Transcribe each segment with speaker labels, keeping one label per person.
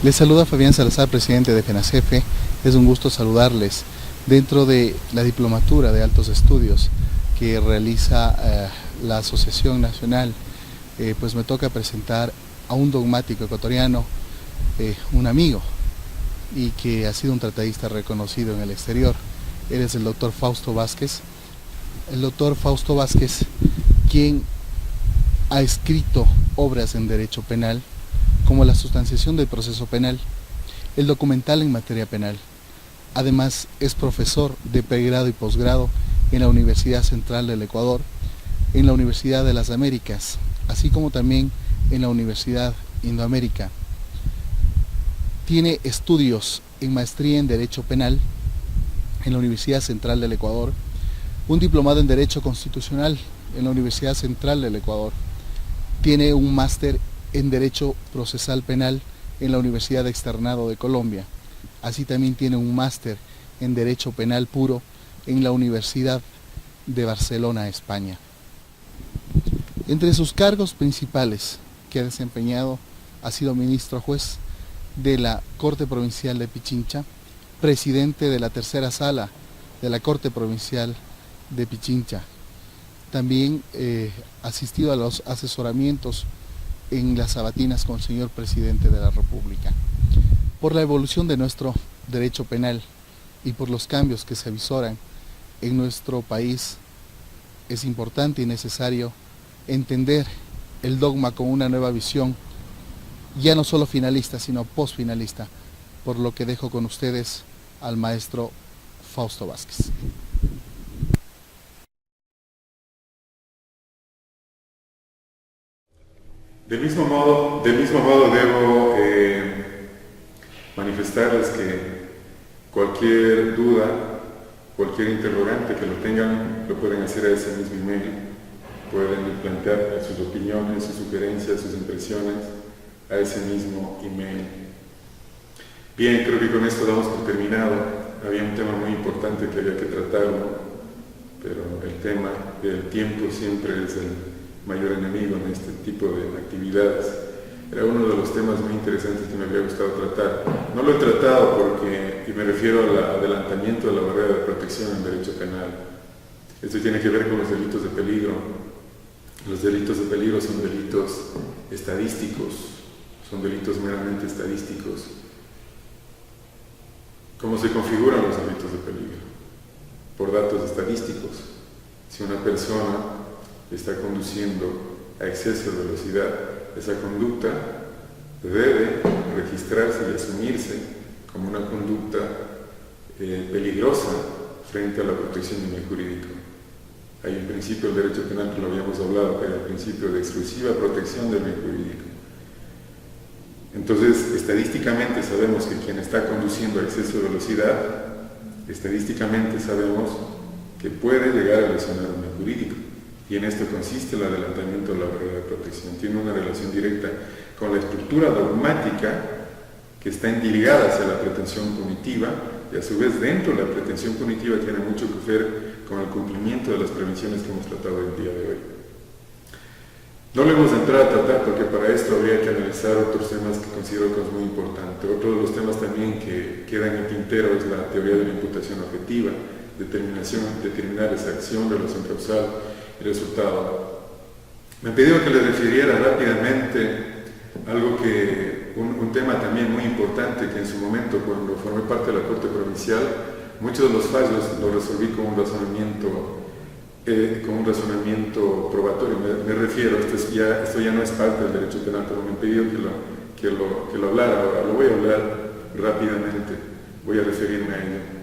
Speaker 1: Les saluda Fabián Salazar, presidente de FENACEFE. Es un gusto saludarles dentro de la diplomatura de altos estudios que realiza la Asociación Nacional. Pues me toca presentar a un dogmático ecuatoriano, un amigo, y que ha sido un tratadista reconocido en el exterior. Él es el doctor Fausto Vázquez. El doctor Fausto Vázquez, quien ha escrito obras en derecho penal, como la sustanciación del proceso penal, el documental en materia penal. Además, es profesor de pregrado y posgrado en la Universidad Central del Ecuador, en la Universidad de las Américas, así como también en la Universidad Indoamérica. Tiene estudios en maestría en Derecho Penal en la Universidad Central del Ecuador, un diplomado en Derecho Constitucional en la Universidad Central del Ecuador. Tiene un máster en Derecho Procesal Penal en la Universidad Externado de Colombia. Así también tiene un máster en Derecho Penal Puro en la Universidad de Barcelona, España. Entre sus cargos principales que ha desempeñado ha sido ministro juez de la Corte Provincial de Pichincha, presidente de la tercera sala de la Corte Provincial de Pichincha. También asistido a los asesoramientos en las sabatinas con el señor presidente de la República. Por la evolución de nuestro derecho penal y por los cambios que se avisoran en nuestro país, es importante y necesario entender el dogma con una nueva visión, ya no solo finalista, sino postfinalista, por lo que dejo con ustedes al maestro Fausto Vázquez.
Speaker 2: Del mismo modo debo manifestarles que cualquier duda, cualquier interrogante que lo tengan, lo pueden hacer a ese mismo email. Pueden plantear sus opiniones, sus sugerencias, sus impresiones a ese mismo email. Bien, creo que con esto damos por terminado. Había un tema muy importante que había que tratarlo, pero el tema del tiempo siempre es el mayor enemigo en este tipo de actividades. Era uno de los temas muy interesantes que me habría gustado tratar. No lo he tratado porque, y me refiero al adelantamiento de la barrera de protección en derecho penal. Esto tiene que ver con los delitos de peligro. Los delitos de peligro son delitos estadísticos, son delitos meramente estadísticos. ¿Cómo se configuran los delitos de peligro? Por datos estadísticos. Si una persona está conduciendo a exceso de velocidad, esa conducta debe registrarse y asumirse como una conducta peligrosa frente a la protección del bien jurídico. Hay un principio del derecho penal que lo habíamos hablado, que es el principio de exclusiva protección del bien jurídico. Entonces, estadísticamente sabemos que quien está conduciendo a exceso de velocidad, estadísticamente sabemos que puede llegar a lesionar un bien jurídico. Y en esto consiste el adelantamiento de la barrera de protección. Tiene una relación directa con la estructura dogmática que está ligada hacia la pretensión punitiva, y a su vez dentro de la pretensión punitiva tiene mucho que ver con el cumplimiento de las prevenciones que hemos tratado el día de hoy. No lo hemos entrado a tratar porque para esto habría que analizar otros temas que considero que es muy importante. Otro de los temas también que queda en el tintero es la teoría de la imputación objetiva, determinar esa acción, relación causal y resultado. Me pidieron que les refiriera rápidamente algo un tema también muy importante que en su momento, cuando formé parte de la Corte Provincial, muchos de los fallos los resolví con un razonamiento probatorio. Me refiero, esto ya no es parte del derecho penal, pero me pidió que lo hablara. Ahora lo voy a hablar rápidamente, voy a referirme a ello.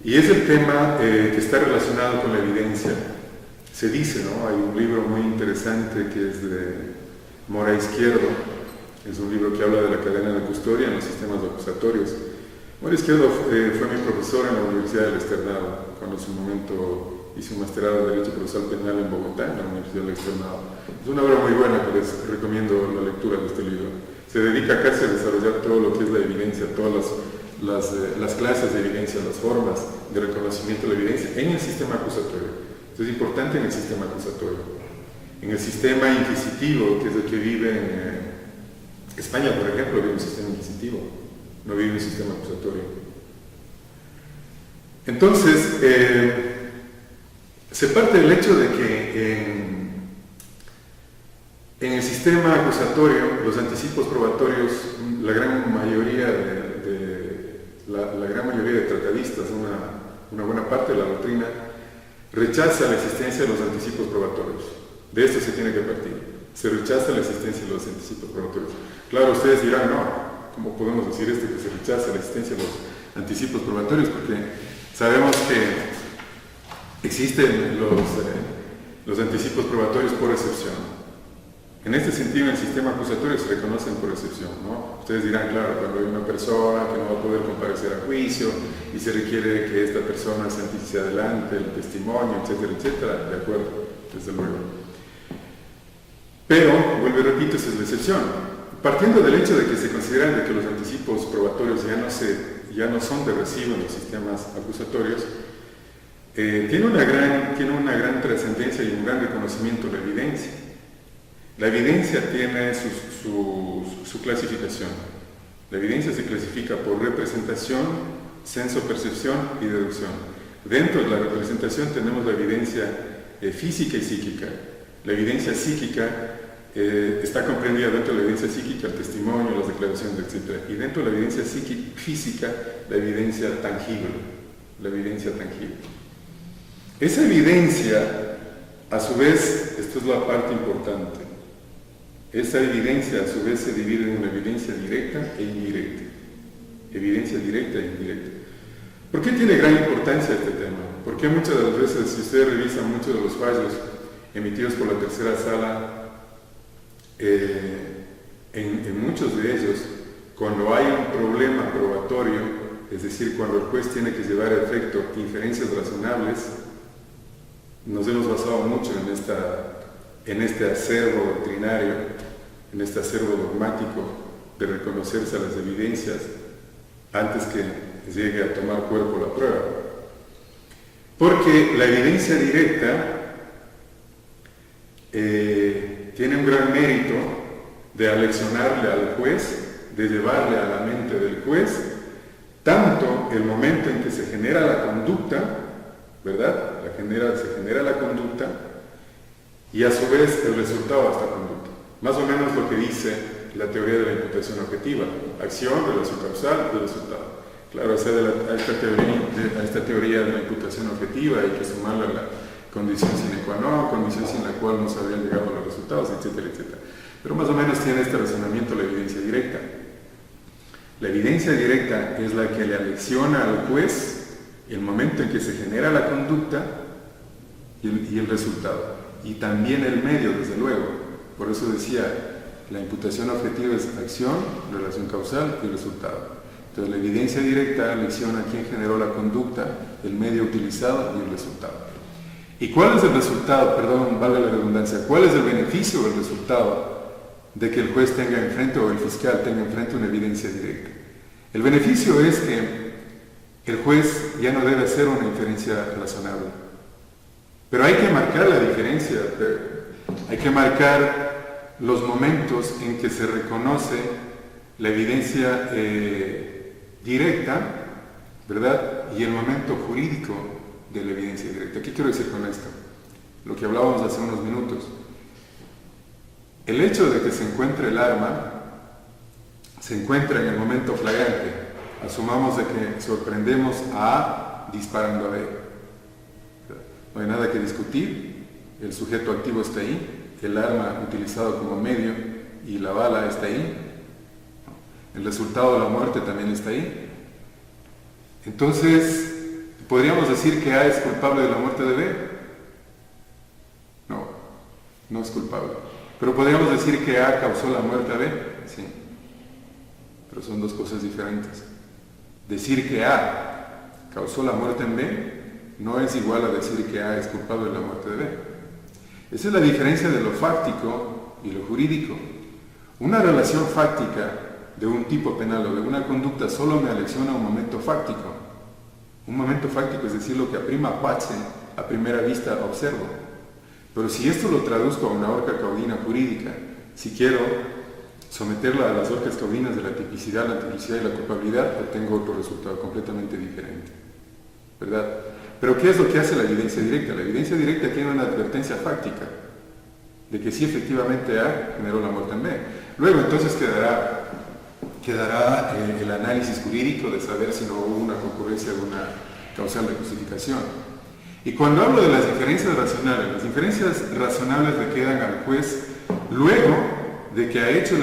Speaker 2: Y es el tema que está relacionado con la evidencia. Se dice, ¿no? Hay un libro muy interesante que es de Mora Izquierdo, es un libro que habla de la cadena de custodia en los sistemas acusatorios. Mora Izquierdo fue mi profesor en la Universidad del Externado, cuando en su momento hice un masterado en Derecho Procesal Penal en Bogotá, en la Universidad del Externado. Es una obra muy buena que les recomiendo la lectura de este libro. Se dedica casi a desarrollar todo lo que es la evidencia, todas las clases de evidencia, las formas de reconocimiento de la evidencia en el sistema acusatorio. Esto es importante en el sistema acusatorio. En el sistema inquisitivo, que es el que viven España, por ejemplo, vive un sistema inquisitivo, no vive un sistema acusatorio. Entonces, se parte del hecho de que en el sistema acusatorio, los anticipos probatorios, la gran mayoría de tratadistas, una buena parte de la doctrina, rechaza la existencia de los anticipos probatorios. De esto se tiene que partir. Se rechaza la existencia de los anticipos probatorios. Claro, ustedes dirán, no, ¿cómo podemos decir esto que se rechaza la existencia de los anticipos probatorios? Porque sabemos que existen los anticipos probatorios por excepción. En este sentido, en el sistema acusatorio se reconocen por excepción, ¿no? Ustedes dirán, claro, cuando hay una persona que no va a poder comparecer a juicio y se requiere que esta persona se adelante el testimonio, etcétera, etcétera, de acuerdo, desde luego. Pero, vuelvo y repito, esa es la excepción. Partiendo del hecho de que se consideran de que los anticipos probatorios ya no son de recibo en los sistemas acusatorios, tiene una gran trascendencia y un gran reconocimiento la evidencia. La evidencia tiene su clasificación. La evidencia se clasifica por representación, senso-percepción y deducción. Dentro de la representación tenemos la evidencia física y psíquica. La evidencia psíquica está comprendida dentro de la evidencia psíquica, el testimonio, las declaraciones, etc. Y dentro de la evidencia física, la evidencia tangible. La evidencia tangible. Esa evidencia, a su vez, esto es la parte importante, esa evidencia a su vez se divide en una evidencia directa e indirecta. Evidencia directa e indirecta. ¿Por qué tiene gran importancia este tema? Porque muchas de las veces, si ustedes revisan muchos de los fallos emitidos por la tercera sala, en muchos de ellos, cuando hay un problema probatorio, es decir, cuando el juez tiene que llevar a efecto inferencias razonables, nos hemos basado mucho en este acervo doctrinario, en este acervo dogmático de reconocerse a las evidencias antes que llegue a tomar cuerpo la prueba. Porque la evidencia directa tiene un gran mérito de aleccionarle al juez, de llevarle a la mente del juez, tanto el momento en que se genera la conducta, ¿verdad? Se genera la conducta, y a su vez el resultado de esta conducta. Más o menos lo que dice la teoría de la imputación objetiva: acción, relación causal y resultado. Claro, o sea, a esta teoría de la imputación objetiva hay que sumarle la condición sine qua non, condición sin la cual no se habrían llegado a los resultados, etcétera, etcétera. Pero más o menos tiene este razonamiento la evidencia directa. La evidencia directa es la que le alecciona al juez el momento en que se genera la conducta y el resultado. Y también el medio, desde luego. Por eso decía, la imputación objetiva es acción, relación causal y resultado. Entonces la evidencia directa alecciona quién generó la conducta, el medio utilizado y el resultado. ¿Y cuál es el resultado? Perdón, valga la redundancia. ¿Cuál es el beneficio o el resultado de que el juez tenga enfrente o el fiscal tenga enfrente una evidencia directa? El beneficio es que el juez ya no debe hacer una inferencia razonable. Pero hay que marcar la diferencia, hay que marcar los momentos en que se reconoce la evidencia directa, ¿verdad? Y el momento jurídico de la evidencia directa. ¿Qué quiero decir con esto? Lo que hablábamos hace unos minutos. El hecho de que se encuentre el arma se encuentra en el momento flagrante. Asumamos de que sorprendemos a A disparando a B. No hay nada que discutir, el sujeto activo está ahí, el arma utilizado como medio y la bala está ahí, el resultado de la muerte también está ahí. Entonces, ¿podríamos decir que A es culpable de la muerte de B? No, no es culpable. ¿Pero podríamos decir que A causó la muerte a B? Sí, pero son dos cosas diferentes. Decir que A causó la muerte en B no es igual a decir que A es culpable de la muerte de B. Esa es la diferencia de lo fáctico y lo jurídico. Una relación fáctica de un tipo penal o de una conducta solo me alecciona un momento fáctico. Un momento fáctico es decir lo que a prima facie, a primera vista observo. Pero si esto lo traduzco a una horca caudina jurídica, si quiero someterla a las horcas caudinas de la tipicidad, la antiplicidad y la culpabilidad, obtengo otro resultado completamente diferente, ¿verdad? Pero ¿qué es lo que hace la evidencia directa? La evidencia directa tiene una advertencia fáctica de que sí efectivamente A generó la muerte en B. Luego entonces quedará el análisis jurídico de saber si no hubo una concurrencia de una causal de justificación. Y cuando hablo de las diferencias razonables le quedan al juez luego de que ha hecho el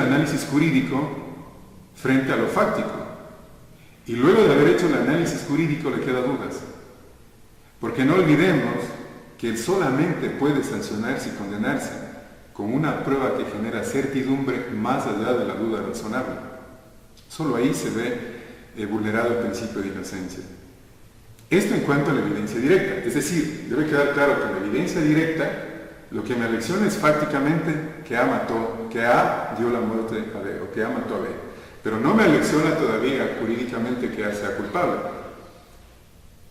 Speaker 2: análisis jurídico frente a lo fáctico. Y luego de haber hecho el análisis jurídico le quedan dudas. Porque no olvidemos que él solamente puede sancionarse y condenarse con una pruba que genera certidumbre más allá de la duda razonable. Solo ahí se ve vulnerado el principio de inocencia. Esto en cuanto a la evidencia directa. Es decir, debe quedar claro que en la evidencia directa lo que me alecciona es fácticamente que A dio la muerte a B o que A mató a B. Pero no me alecciona todavía jurídicamente que A sea culpable.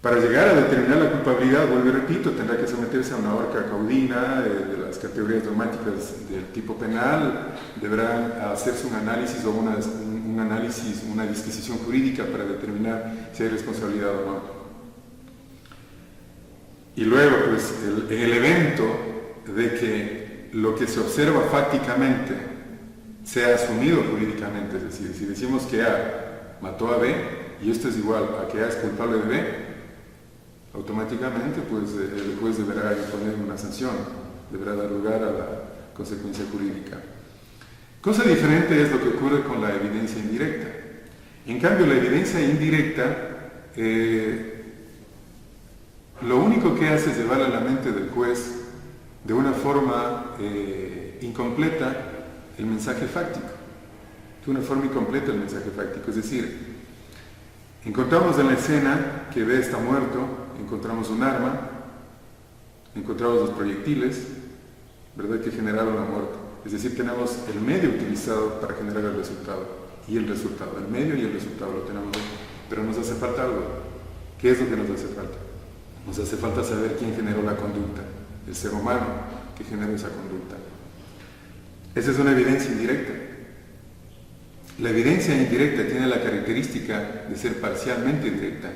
Speaker 2: Para llegar a determinar la culpabilidad, vuelvo y repito, tendrá que someterse a una horca caudina de las categorías dogmáticas del tipo penal, deberá hacerse un análisis o una disquisición jurídica para determinar si hay responsabilidad o no. Y luego, pues, en el evento de que lo que se observa fácticamente sea asumido jurídicamente, es decir, si decimos que A mató a B y esto es igual a que A es culpable de B, automáticamente pues el juez deberá imponer una sanción, deberá dar lugar a la consecuencia jurídica. Cosa diferente es lo que ocurre con la evidencia indirecta. En cambio, la evidencia indirecta lo único que hace es llevar a la mente del juez de una forma incompleta el mensaje fáctico. De una forma incompleta el mensaje fáctico. Es decir, encontramos en la escena que B está muerto, encontramos un arma, encontramos los proyectiles, ¿verdad?, que generaron la muerte. Es decir, tenemos el medio utilizado para generar el resultado y el resultado. El medio y el resultado lo tenemos, pero nos hace falta algo. ¿Qué es lo que nos hace falta? Nos hace falta saber quién generó la conducta, el ser humano que generó esa conducta. Esa es una evidencia indirecta. La evidencia indirecta tiene la característica de ser parcialmente directa.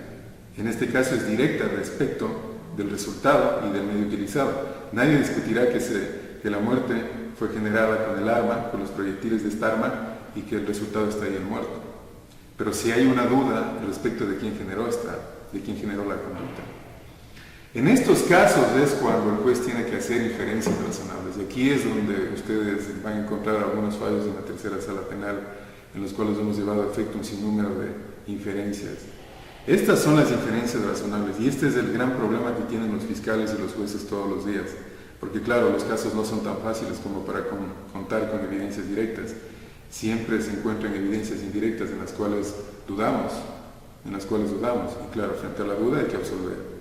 Speaker 2: En este caso es directa respecto del resultado y del medio utilizado. Nadie discutirá que la muerte fue generada con el arma, con los proyectiles de esta arma y que el resultado está ahí en muerto. Pero si hay una duda respecto de quién generó la conducta. En estos casos es cuando el juez tiene que hacer inferencias razonables. Y aquí es donde ustedes van a encontrar algunos fallos en la tercera sala penal en los cuales hemos llevado a efecto un sinnúmero de inferencias. Estas son las inferencias razonables y este es el gran problema que tienen los fiscales y los jueces todos los días. Porque claro, los casos no son tan fáciles como para contar con evidencias directas. Siempre se encuentran evidencias indirectas en las cuales dudamos. Y claro, frente a la duda hay que absolver.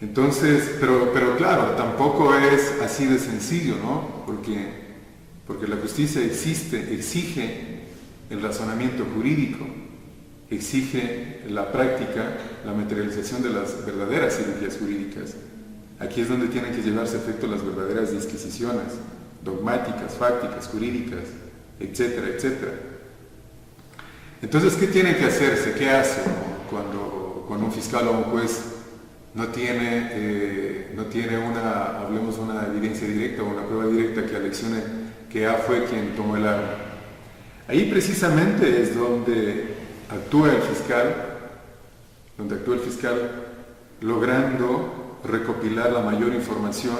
Speaker 2: Entonces, pero claro, tampoco es así de sencillo, ¿no? Porque la justicia exige el razonamiento jurídico, exige la práctica, la materialización de las verdaderas cirugías jurídicas. Aquí es donde tienen que llevarse a efecto las verdaderas disquisiciones, dogmáticas, fácticas, jurídicas, etcétera, etcétera. Entonces, ¿qué tiene que hacerse? ¿Qué hace cuando un fiscal o un juez no tiene una evidencia directa o una prueba directa que aleccione que A fue quien tomó el arma? Ahí precisamente es donde actúa el fiscal logrando recopilar la mayor información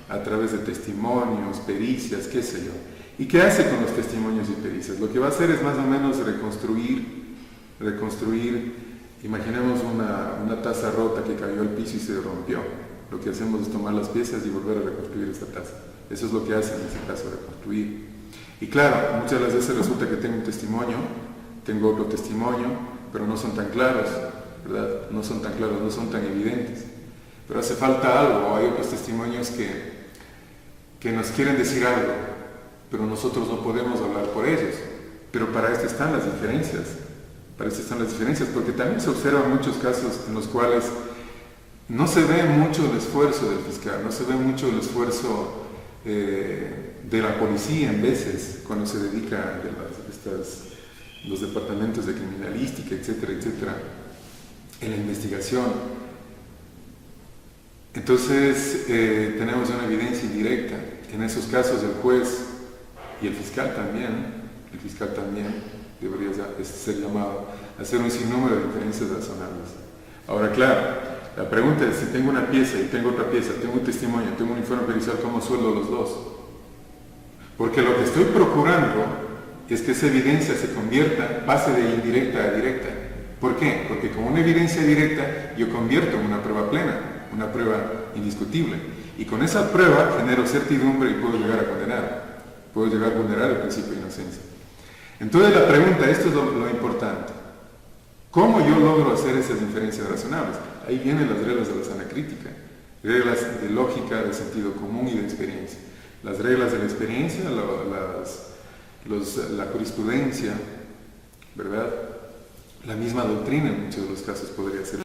Speaker 2: a través de testimonios, pericias, qué sé yo. ¿Y qué hace con los testimonios y pericias? Lo que va a hacer es más o menos reconstruir, imaginemos una taza rota que cayó al piso y se rompió. Lo que hacemos es tomar las piezas y volver a reconstruir esta taza. Eso es lo que hace en ese caso, reconstruir. Y claro, muchas de las veces resulta que tengo un testimonio, tengo otro testimonio, pero no son tan claros, ¿verdad? No son tan claros, no son tan evidentes. Pero hace falta algo, hay otros testimonios que nos quieren decir algo, pero nosotros no podemos hablar por ellos. Pero para esto están las diferencias. Porque también se observan muchos casos en los cuales no se ve mucho el esfuerzo del fiscal, no se ve mucho el esfuerzo de de la policía en veces, cuando se dedica a los departamentos de criminalística, etcétera, etcétera, en la investigación. Entonces, tenemos una evidencia indirecta. En esos casos, el juez y el fiscal también debería ser llamado a hacer un sinnúmero de diferencias razonables. Ahora, claro, la pregunta es, si tengo una pieza y tengo otra pieza, tengo un testimonio, tengo un informe pericial, ¿cómo sueldo los dos? Porque lo que estoy procurando es que esa evidencia se convierta, pase de indirecta a directa. ¿Por qué? Porque con una evidencia directa yo convierto en una prueba plena, una prueba indiscutible. Y con esa prueba genero certidumbre y puedo llegar a condenar, puedo llegar a vulnerar el principio de inocencia. Entonces la pregunta, esto es lo importante. ¿Cómo yo logro hacer esas inferencias razonables? Ahí vienen las reglas de la sana crítica, reglas de lógica, de sentido común y de experiencia. Las reglas de la experiencia, la jurisprudencia, ¿verdad? La misma doctrina en muchos de los casos podría ser.